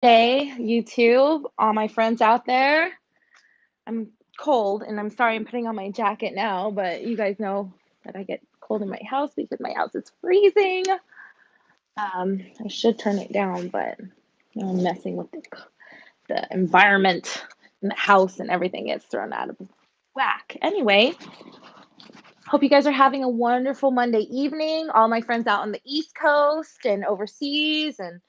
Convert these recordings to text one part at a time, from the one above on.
Hey, YouTube, all my friends out there. I'm cold and I'm sorry I'm putting on my jacket now, but you guys know that I get cold in my house because my house is freezing. I should turn it down, but I'm messing with the environment in the house and everything gets thrown out of whack. Anyway, hope you guys are having a wonderful Monday evening. All my friends out on the East Coast and overseas, and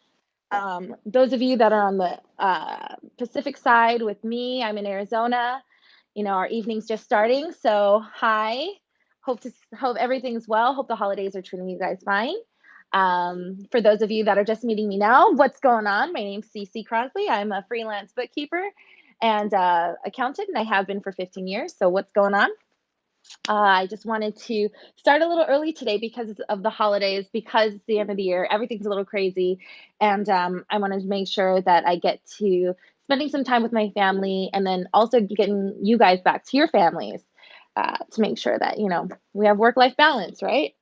those of you that are on the Pacific side with me, I'm in Arizona. Our evening's just starting. So, hi. Hope everything's well. Hope the holidays are treating you guys fine. For those of you that are just meeting me now, what's going on? My name's Cece Crosley. I'm a freelance bookkeeper and accountant, and I have been for 15 years. So, what's going on? I just wanted to start a little early today because of the holidays, because it's the end of the year. Everything's a little crazy. And I wanted to make sure that I get to spending some time with my family and then also getting you guys back to your families to make sure that, we have work life balance, right?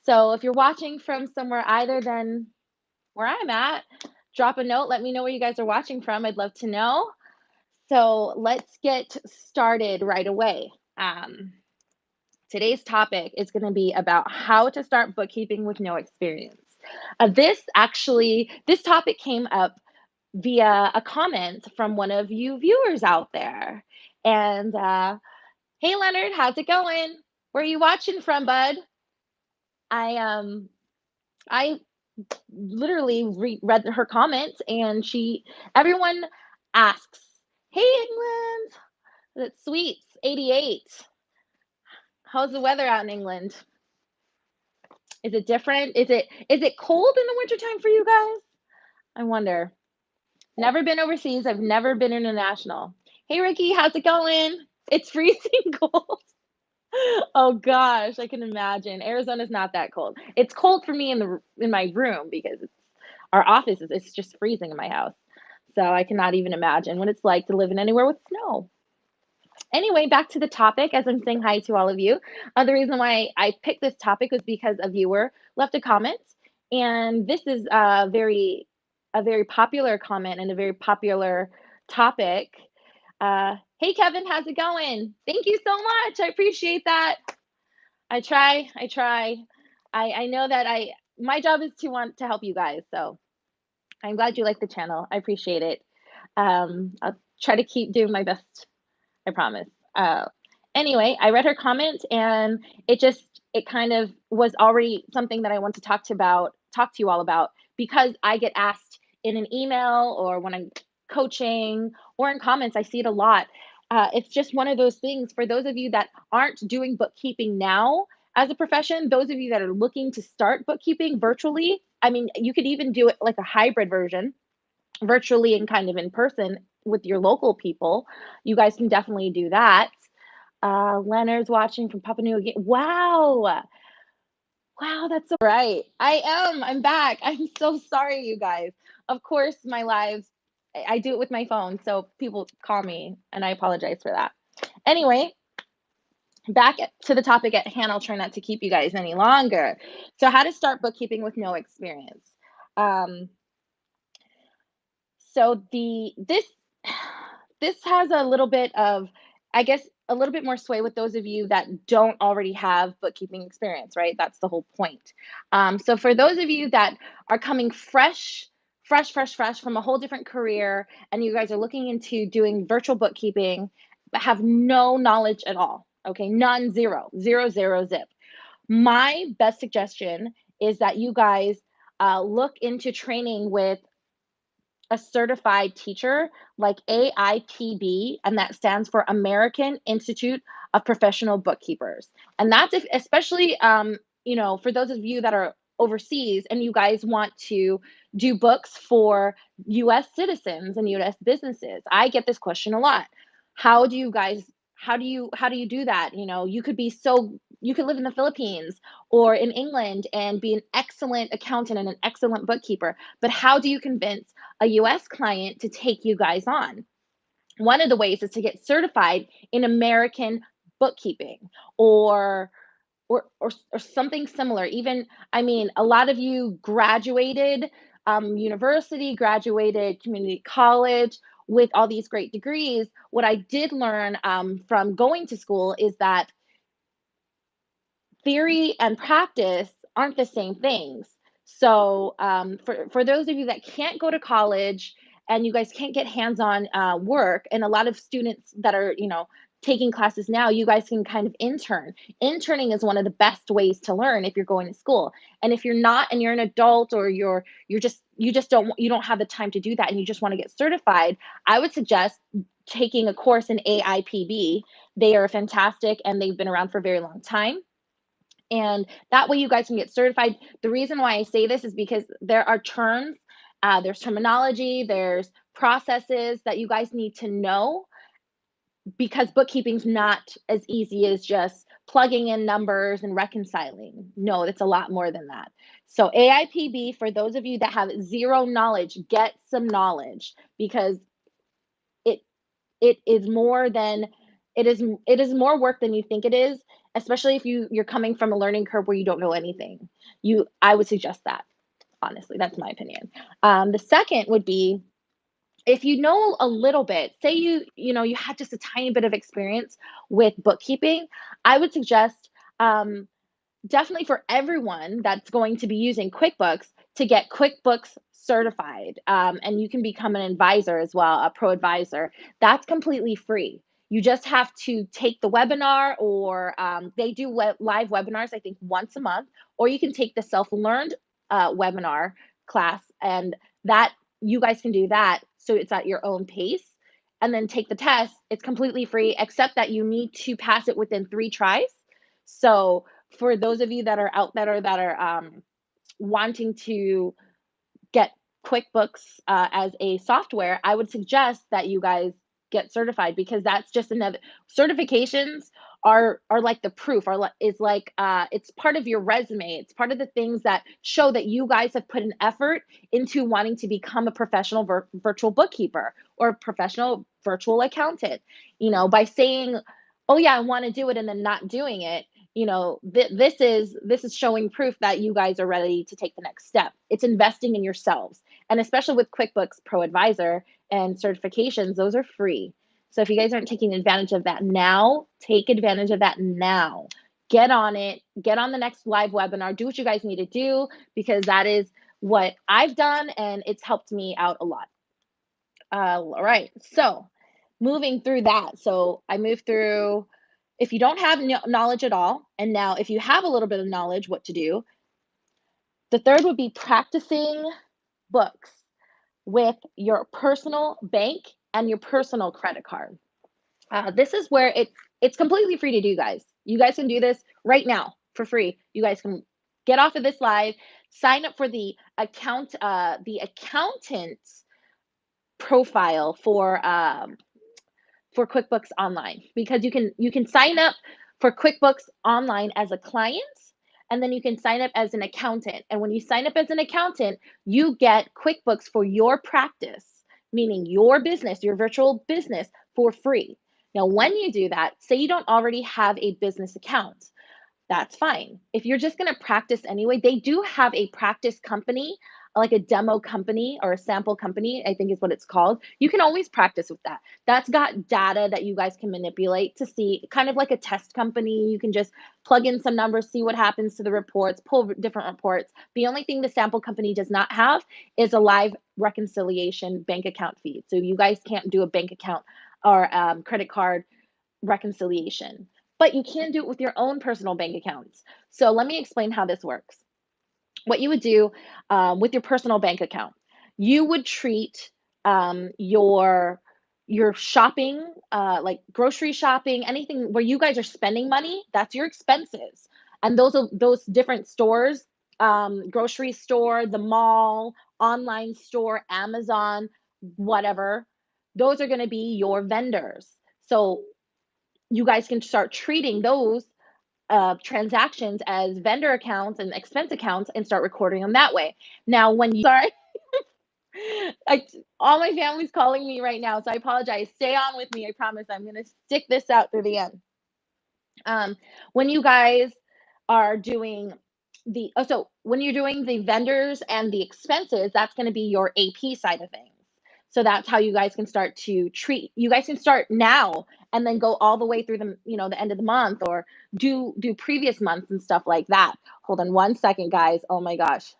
So if you're watching from somewhere either than where I'm at, drop a note. Let me know where you guys are watching from. I'd love to know. So let's get started right away. Today's topic is going to be about how to start bookkeeping with no experience. This topic came up via a comment from one of you viewers out there. And hey, Leonard, how's it going? Where are you watching from, bud? I literally read her comments, and everyone asks, "Hey, England, that's sweet, 88. How's the weather out in England? Is it different? Is it cold in the wintertime for you guys? I wonder. Never been overseas. I've never been international. Hey Ricky, how's it going? It's freezing cold. Oh gosh, I can imagine. Arizona's not that cold. It's cold for me in my room because our office is it's just freezing in my house. So I cannot even imagine what it's like to live in anywhere with snow. Anyway, back to the topic as I'm saying hi to all of you. The reason why I picked this topic was because a viewer left a comment, and this is a very popular comment and a very popular topic. Hey Kevin, how's it going? Thank you so much. I appreciate that. I try. I know that I my job is to want to help you guys, so I'm glad you like the channel. I appreciate it. I'll try to keep doing my best. I promise. Uh, anyway, I read her comment, and it kind of was already something that I want to talk to you all about, because I get asked in an email or when I'm coaching or in comments. I see it a lot. It's just one of those things for those of you that aren't doing bookkeeping now as a profession, those of you that are looking to start bookkeeping virtually. I mean, you could even do it like a hybrid version, virtually and kind of in person with your local people. You guys can definitely do that. Leonard's watching from Papua New Guinea. Wow. Wow, that's so right. I am. I'm back. I'm so sorry, you guys. Of course, my lives, I do it with my phone, so people call me, and I apologize for that. Anyway, to the topic at hand. I'll try not to keep you guys any longer. So, how to start bookkeeping with no experience. Um, So this has a little bit of, I guess, a little bit more sway with those of you that don't already have bookkeeping experience, right? That's the whole point. So for those of you that are coming fresh from a whole different career, and you guys are looking into doing virtual bookkeeping, but have no knowledge at all, okay, none, zero, zero, zero, zip. My best suggestion is that you guys look into training with a certified teacher like AIPB, and that stands for American Institute of Professional Bookkeepers. And that's if, especially, for those of you that are overseas and you guys want to do books for US citizens and US businesses. I get this question a lot. How do you guys how do you do that? You could live in the Philippines or in England and be an excellent accountant and an excellent bookkeeper, but how do you convince a US client to take you guys on? One of the ways is to get certified in American bookkeeping, or or something similar. Even, I mean, a lot of you graduated university, graduated community college with all these great degrees. What I did learn from going to school is that theory and practice aren't the same things. So, for those of you that can't go to college and you guys can't get hands-on work, and a lot of students that are, taking classes now, you guys can kind of intern. Interning is one of the best ways to learn if you're going to school. And if you're not, and you're an adult, or you don't have the time to do that, and you just want to get certified, I would suggest taking a course in AIPB. They are fantastic and they've been around for a very long time, and that way you guys can get certified. The reason why I say this is because there are terms, there's terminology, there's processes that you guys need to know, because bookkeeping's not as easy as just plugging in numbers and reconciling. No, it's a lot more than that. So AIPB, for those of you that have zero knowledge, get some knowledge, because it it is more than it is more work than you think it is, especially if you're coming from a learning curve where you don't know anything. I would suggest that, honestly. That's my opinion. The second would be, if you know a little bit, say you had just a tiny bit of experience with bookkeeping, I would suggest, definitely for everyone that's going to be using QuickBooks, to get QuickBooks certified. And you can become an advisor as well, a pro advisor. That's completely free. You just have to take the webinar, or they do live webinars, I think, once a month, or you can take the self learned webinar class, and that you guys can do that. So it's at your own pace. And then take the test. It's completely free, except that you need to pass it within 3 tries. So for those of you that are out there that are wanting to get QuickBooks as a software, I would suggest that you guys get certified, because that's just another, certifications are like the proof, are like, is like, it's part of your resume. It's part of the things that show that you guys have put an effort into wanting to become a professional virtual bookkeeper or a professional virtual accountant. By saying, "Oh yeah, I want to do it," and then not doing it, this is showing proof that you guys are ready to take the next step. It's investing in yourselves. And especially with QuickBooks Pro Advisor and certifications, those are free. So if you guys aren't taking advantage of that now, take advantage of that now. Get on it. Get on the next live webinar. Do what you guys need to do, because that is what I've done and it's helped me out a lot. All right. So moving through that. So I moved through, if you don't have knowledge at all, and now if you have a little bit of knowledge, what to do. The third would be practicing books with your personal bank and your personal credit card. This is where it's completely free to do, guys. You guys can do this right now for free. You guys can get off of this live, sign up for the accountant's profile for QuickBooks Online, because you can sign up for QuickBooks Online as a client, and then you can sign up as an accountant. And when you sign up as an accountant, you get QuickBooks for your practice, meaning your business, your virtual business, for free. Now, when you do that, say you don't already have a business account, that's fine. If you're just going to practice anyway, they do have a practice company, like a demo company or a sample company, I think is what it's called. You can always practice with that. That's got data that you guys can manipulate to see, kind of like a test company. You can just plug in some numbers, see what happens to the reports, pull different reports. The only thing the sample company does not have is a live reconciliation bank account feed. So you guys can't do a bank account or credit card reconciliation, but you can do it with your own personal bank accounts. So let me explain how this works. What you would do with your personal bank account, you would treat your shopping, like grocery shopping, anything where you guys are spending money, that's your expenses. And those different stores, grocery store, the mall, online store, Amazon, whatever, those are going to be your vendors. So you guys can start treating those transactions as vendor accounts and expense accounts, and start recording them that way. Now, when you, sorry, I, all my family's calling me right now, so I apologize. Stay on with me. I promise I'm going to stick this out through the end. When you guys are doing So when you're doing the vendors and the expenses, that's going to be your AP side of things. So that's how you guys can start to treat. You guys can start now and then go all the way through the end of the month, or do previous months and stuff like that. Hold on one second, guys. Oh my gosh.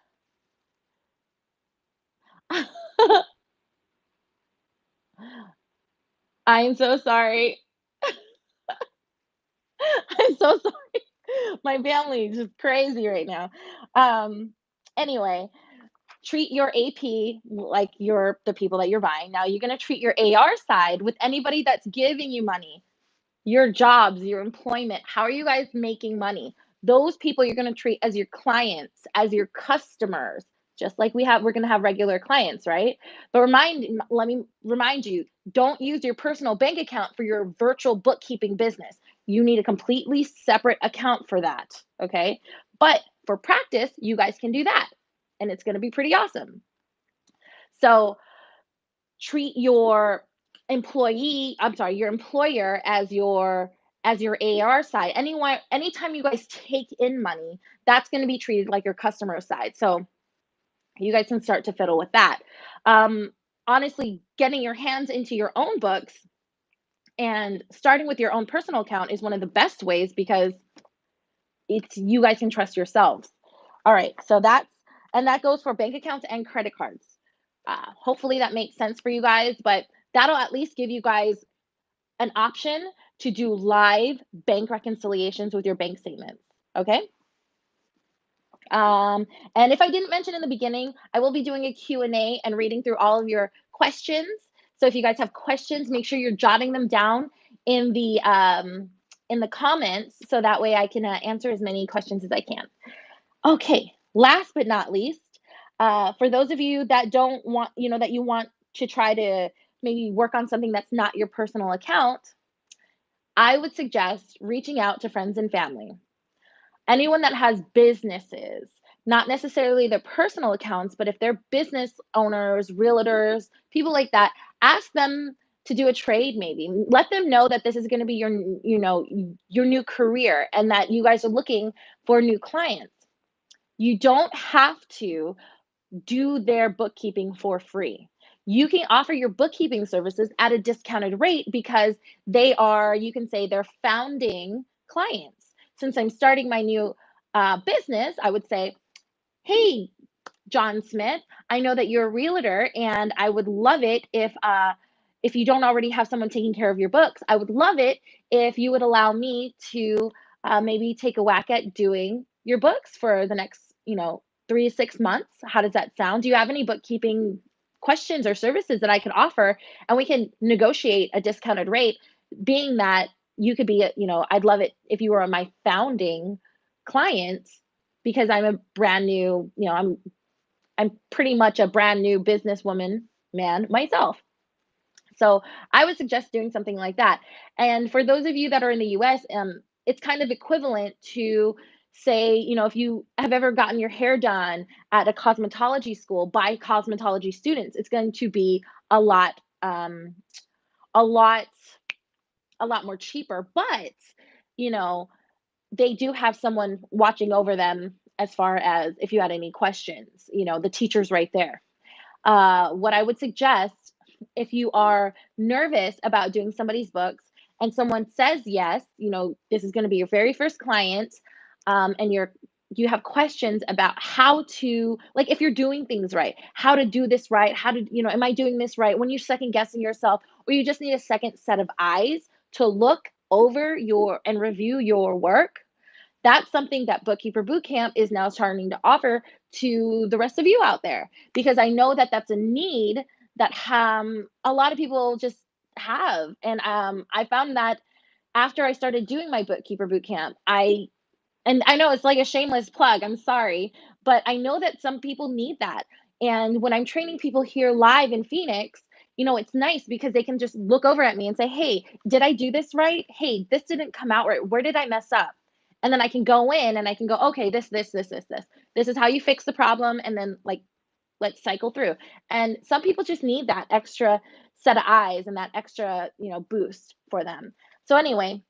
I'm so sorry. I'm so sorry. My family is just crazy right now. Um, anyway, treat your AP like you're the people that you're buying. Now you're gonna treat your AR side with anybody that's giving you money, your jobs, your employment. How are you guys making money? Those people you're going to treat as your clients, as your customers, just like we're going to have regular clients, right? But let me remind you, don't use your personal bank account for your virtual bookkeeping business. You need a completely separate account for that, okay? But for practice, you guys can do that, and it's going to be pretty awesome. So, treat your your employer as your AR side. Anytime you guys take in money, that's going to be treated like your customer side. So you guys can start to fiddle with that. Um, Honestly, getting your hands into your own books and starting with your own personal account is one of the best ways because it's you guys can trust yourselves. All right, so that goes for bank accounts and credit cards. Hopefully that makes sense for you guys, but that'll at least give you guys an option to do live bank reconciliations with your bank statements. Okay. Um, and if I didn't mention in the beginning, I will be doing a Q&A and reading through all of your questions. So if you guys have questions, make sure you're jotting them down in the comments so that way I can answer as many questions as I can. Okay, last but not least, for those of you that don't want, that you want to try to maybe work on something that's not your personal account, I would suggest reaching out to friends and family. Anyone that has businesses, not necessarily their personal accounts, but if they're business owners, realtors, people like that, ask them to do a trade maybe. Let them know that this is going to be your new career and that you guys are looking for new clients. You don't have to do their bookkeeping for free. You can offer your bookkeeping services at a discounted rate because you can say, they're founding clients. Since I'm starting my new business, I would say, hey, John Smith, I know that you're a realtor, and I would love it if you don't already have someone taking care of your books. I would love it if you would allow me to maybe take a whack at doing your books for the next, 3 to 6 months. How does that sound? Do you have any bookkeeping questions or services that I could offer? And we can negotiate a discounted rate, being that you could be, I'd love it if you were my founding client because I'm a brand new, I'm pretty much a brand new businesswoman man myself. So I would suggest doing something like that. And for those of you that are in the US, it's kind of equivalent to say, if you have ever gotten your hair done at a cosmetology school by cosmetology students, it's going to be a lot, a lot, a lot more cheaper. But, you know, they do have someone watching over them as far as if you had any questions, the teacher's right there. What I would suggest, if you are nervous about doing somebody's books and someone says yes, this is going to be your very first client, and you have questions about how to, like, if you're doing things right, how to do this right, how to, am I doing this right? When you're second guessing yourself, or you just need a second set of eyes to look over your and review your work, that's something that Bookkeeper Bootcamp is now starting to offer to the rest of you out there, because I know that that's a need that a lot of people just have. And I found that after I started doing my Bookkeeper Bootcamp, and I know it's like a shameless plug, I'm sorry, but I know that some people need that. And when I'm training people here live in Phoenix, it's nice because they can just look over at me and say, hey, did I do this right? Hey, this didn't come out right. Where did I mess up? And then I can go in and I can go, okay, this. This is how you fix the problem. And then, like, let's cycle through. And some people just need that extra set of eyes and that extra, boost for them. So anyway,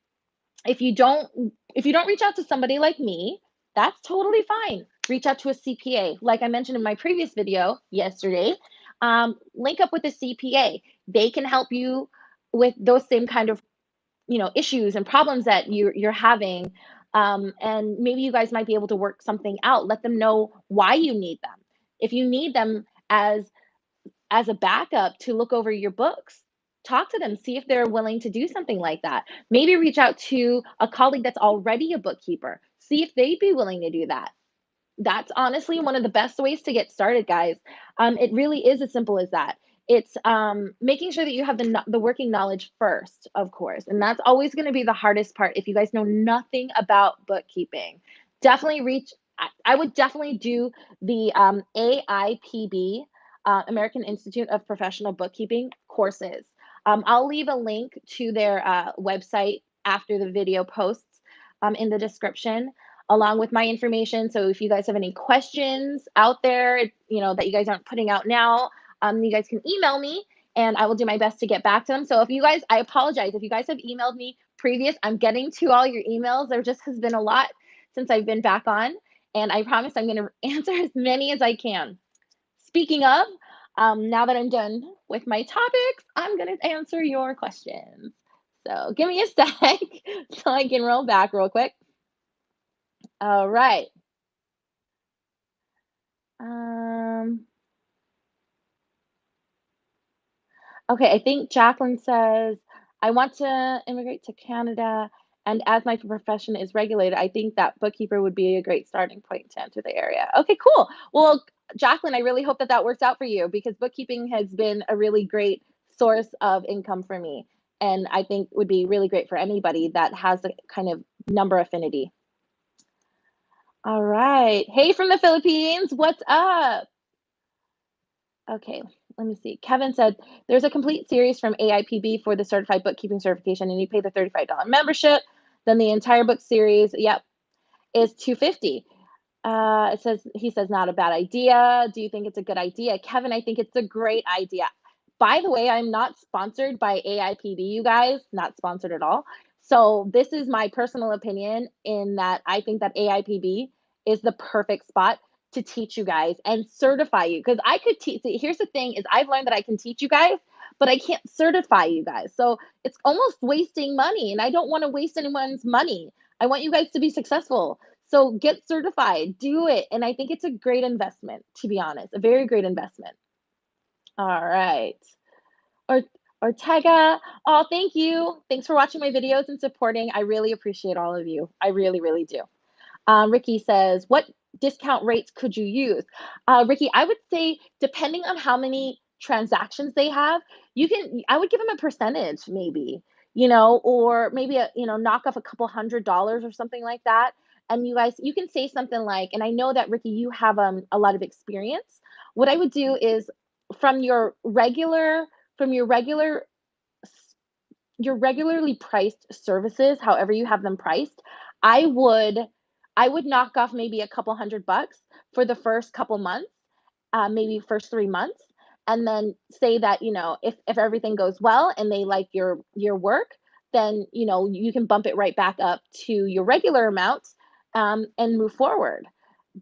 if you don't reach out to somebody like me, That's totally fine. Reach out to a CPA. Like I mentioned in my previous video yesterday, link up with a CPA. They can help you with those same kind of issues and problems that you're having, and maybe you guys might be able to work something out. Let them know why you need them. If you need them as a backup to look over your books, talk to them, see if they're willing to do something like that. Maybe reach out to a colleague that's already a bookkeeper, see if they'd be willing to do that. That's honestly one of the best ways to get started, guys. It really is as simple as that. It's making sure that you have the working knowledge first, of course, and that's always going to be the hardest part. If you guys know nothing about bookkeeping, definitely reach. I would definitely do the AIPB, American Institute of Professional Bookkeeping courses. I'll leave a link to their website after the video posts in the description along with my information. So if you guys have any questions out there, that you guys aren't putting out now, you guys can email me and I will do my best to get back to them. So if you guys, I apologize if you guys have emailed me previous, I'm getting to all your emails. There just has been a lot since I've been back on, and I promise I'm going to answer as many as I can. Speaking of, now that I'm done with my topics, I'm going to answer your questions. So give me a sec so I can roll back real quick. All right. Um, okay, I think Jacqueline says, I want to immigrate to Canada, and as my profession is regulated, I think that bookkeeper would be a great starting point to enter the area. Okay, cool. Well, Jacqueline, I really hope that that works out for you because bookkeeping has been a really great source of income for me. And I think would be really great for anybody that has a kind of number affinity. All right. Hey from the Philippines, what's up? Okay, let me see. Kevin said there's a complete series from AIPB for the certified bookkeeping certification, and you pay the $35 membership. Then the entire book series, yep, is 250. It says he says not a bad idea. Do you think it's a good idea, Kevin? I think it's a great idea. By the way, I'm not sponsored by AIPB, you guys, not sponsored at all. So this is my personal opinion in that I think that AIPB is the perfect spot to teach you guys and certify you because I could teach. Here's the thing: is I've learned that I can teach you guys, but I can't certify you guys. So it's almost wasting money, and I don't want to waste anyone's money. I want you guys to be successful. So get certified, do it. And I think it's a great investment, to be honest, a very great investment. All right. Or Ortega, oh, thank you. Thanks for watching my videos and supporting. I really appreciate all of you. I really, really do. Ricky says, what discount rates could you use? Ricky, I would say depending on how many transactions they have, I would give them a percentage maybe, or maybe knock off a couple $100 or something like that. And you guys, you can say something like, and I know that Ricky, you have a lot of experience. What I would do is from your regular, from your regularly priced services, however you have them priced, I would I would knock off maybe a couple $100 for the first couple months, maybe first 3 months, and then say that if everything goes well and they like your work, then you can bump it right back up to your regular amount, and move forward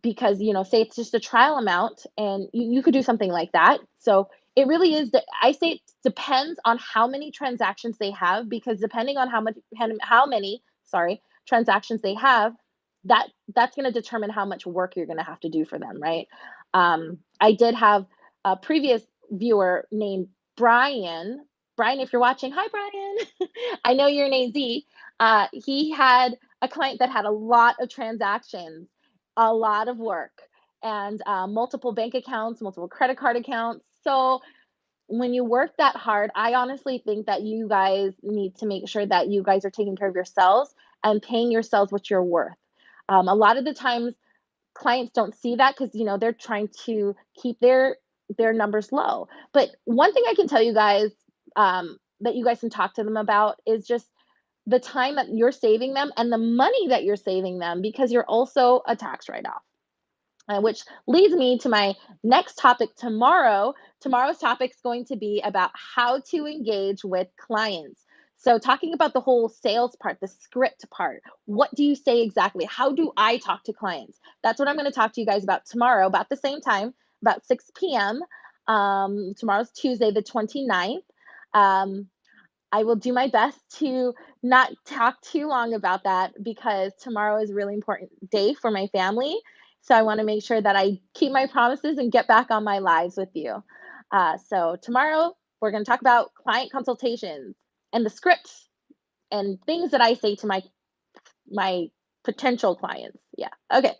because say it's just a trial amount and you could do something like that. So it really is that I say it depends on how many transactions they have because depending on how many sorry transactions they have, that's going to determine how much work you're going to have to do for them, right? I did have a previous viewer named Brian, if you're watching, hi Brian. I know you're an AZ. He had a client that had a lot of transactions, a lot of work, and multiple bank accounts, multiple credit card accounts. So when you work that hard, I honestly think that you guys need to make sure that you guys are taking care of yourselves and paying yourselves what you're worth. A lot of the times, clients don't see that because they're trying to keep their numbers low. But one thing I can tell you guys, that you guys can talk to them about is just the time that you're saving them and the money that you're saving them because you're also a tax write-off. Which leads me to my next topic tomorrow. Tomorrow's topic is going to be about how to engage with clients. So talking about the whole sales part, the script part, what do you say exactly? How do I talk to clients? That's what I'm going to talk to you guys about tomorrow, about the same time, about 6 p.m. Tomorrow's Tuesday, the 29th. Um, I will do my best to not talk too long about that because tomorrow is a really important day for my family. So I want to make sure that I keep my promises and get back on my lives with you. So tomorrow we're going to talk about client consultations and the scripts and things that I say to my potential clients. Yeah. Okay.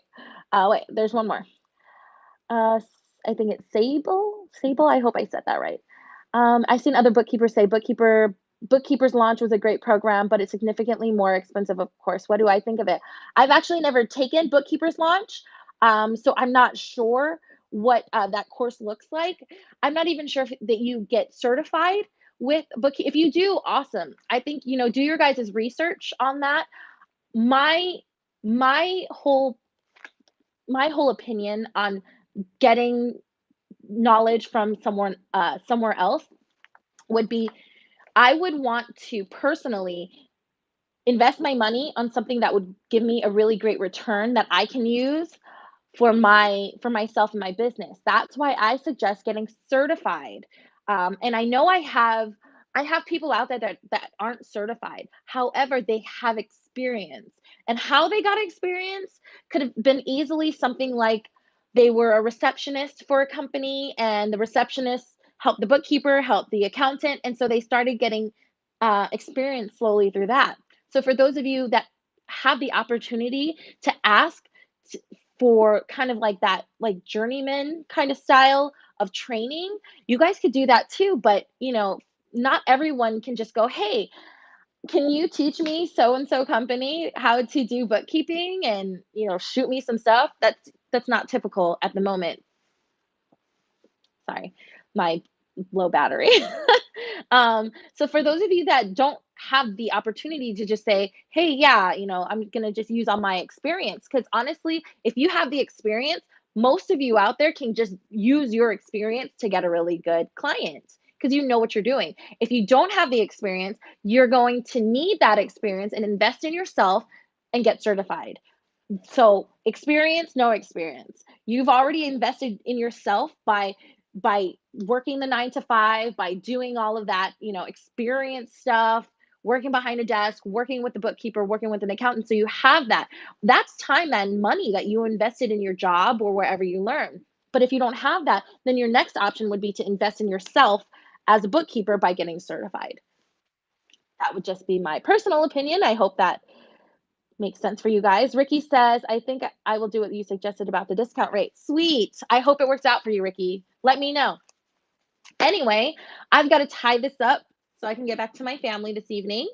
Wait, there's one more. I think it's Sable. Sable. I hope I said that right. I've seen other bookkeepers say Bookkeepers Launch was a great program, but it's significantly more expensive, of course. What do I think of it? I've actually never taken Bookkeepers Launch, so I'm not sure what that course looks like. I'm not even sure that you get certified with book. If you do, awesome. I think do your guys' research on that. My my whole my whole opinion on getting knowledge from someone somewhere else would be I would want to personally invest my money on something that would give me a really great return that I can use for myself and my business. That's why I suggest getting certified. And I know I have people out there that aren't certified. However, they have experience. And how they got experience could have been easily something like they were a receptionist for a company and the receptionist helped the bookkeeper, helped the accountant, and so they started getting experience slowly through that. So for those of you that have the opportunity to ask for kind of like that like journeyman kind of style of training, you guys could do that too. But not everyone can just go, hey, can you teach me so and so company how to do bookkeeping and shoot me some stuff? That's not typical at the moment. Sorry, my low battery. So for those of you that don't have the opportunity to just say, hey, yeah, I'm going to just use all my experience. Because honestly, if you have the experience, most of you out there can just use your experience to get a really good client because you know what you're doing. If you don't have the experience, you're going to need that experience and invest in yourself and get certified. So experience, no experience. You've already invested in yourself by working the 9 to 5, by doing all of that, experience stuff, working behind a desk, working with the bookkeeper, working with an accountant. So you have that. That's time and money that you invested in your job or wherever you learn. But if you don't have that, then your next option would be to invest in yourself as a bookkeeper by getting certified. That would just be my personal opinion. I hope that makes sense for you guys. Ricky says, I think I will do what you suggested about the discount rate. Sweet. I hope it works out for you, Ricky. Let me know. Anyway, I've got to tie this up so I can get back to my family this evening.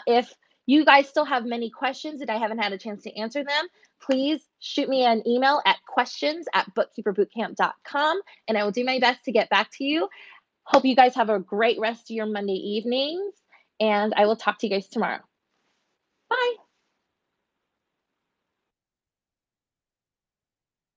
If you guys still have many questions and I haven't had a chance to answer them, please shoot me an email at questions@bookkeeperbootcamp.com and I will do my best to get back to you. Hope you guys have a great rest of your Monday evenings, and I will talk to you guys tomorrow.